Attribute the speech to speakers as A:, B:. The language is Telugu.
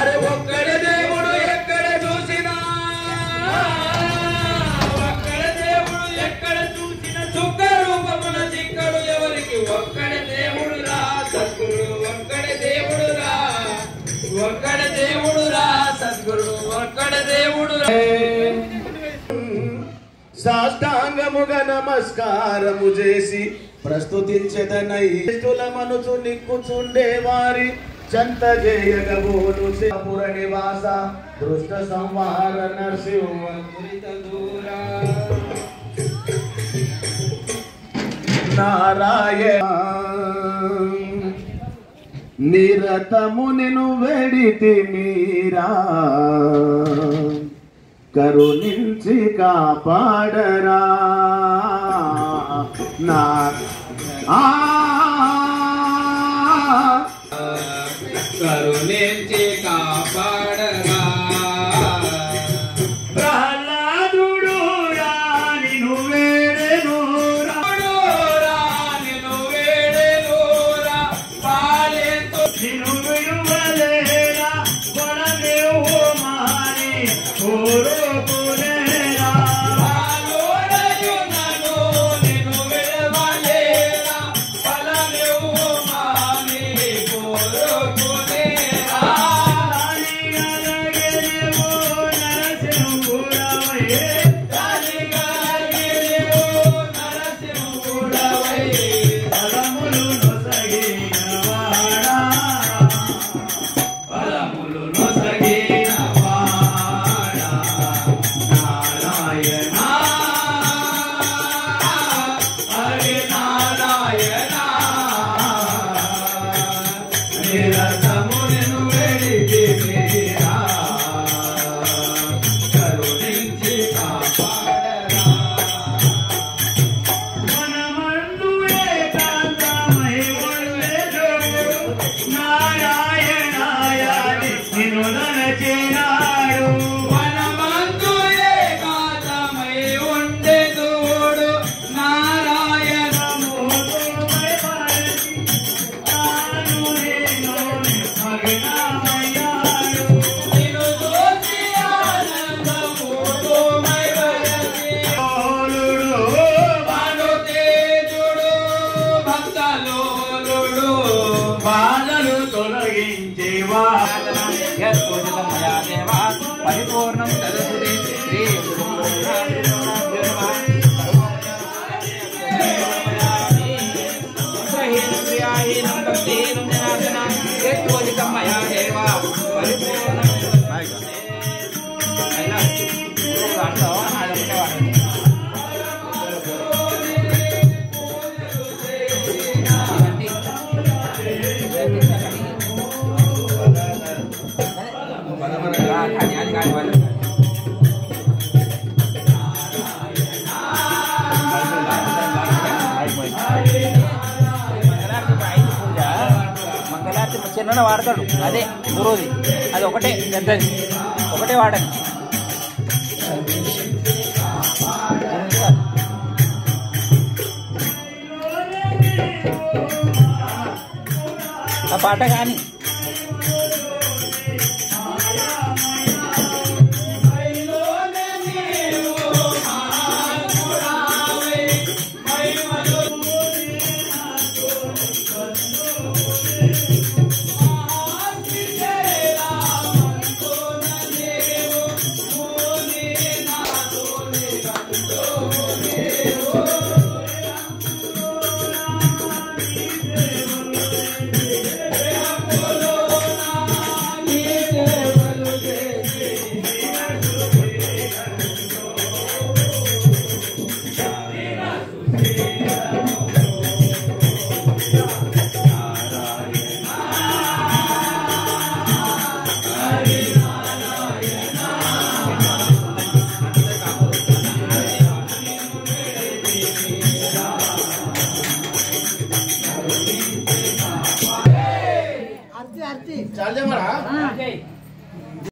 A: అరే ఒక్కడే దేవుడు ఎక్కడ చూసినా ఒక్కడే దేవుడు ఎక్కడ చూసినా చుక్క రూపమున చిక్కడు ఎవరికి ఒక్కడే దేవుడు రా సద్గురు ఒక్కడే దేవుడు రా ఒక్కడే దేవుడు రా సద్గురు ఒక్కడే దేవుడు రా
B: సాష్టాంగముగా నమస్కారము చేసి ప్రస్తుతించెదనై తుల మనసు నిక్కుచుండే వారి చంత జయగబోను పుర నివాస దృష్ట సంహార నరసింహ నారాయణ నిరతము నిను వెడితి మీరా కరుణించి కాపాడరా నా
A: కరుణించి కాపాడరా
B: ప్రహ్లాదుడు నిన్ను వేడెను
A: నిన్ను వేడెనురా పాలెంతో
B: నిన్ను విడువలేరా కొడలేవు మాని కోరుకునేరా
A: పాలోడయునను నిన్ను విడవలేరా ఫలమెవు మాని కోరుకునేరా
C: పరిపూర్ణం చిన్న వాడతాడు అదే గురువుది అది ఒకటే పెద్దది ఒకటే వాడని ఆ పాట కానీ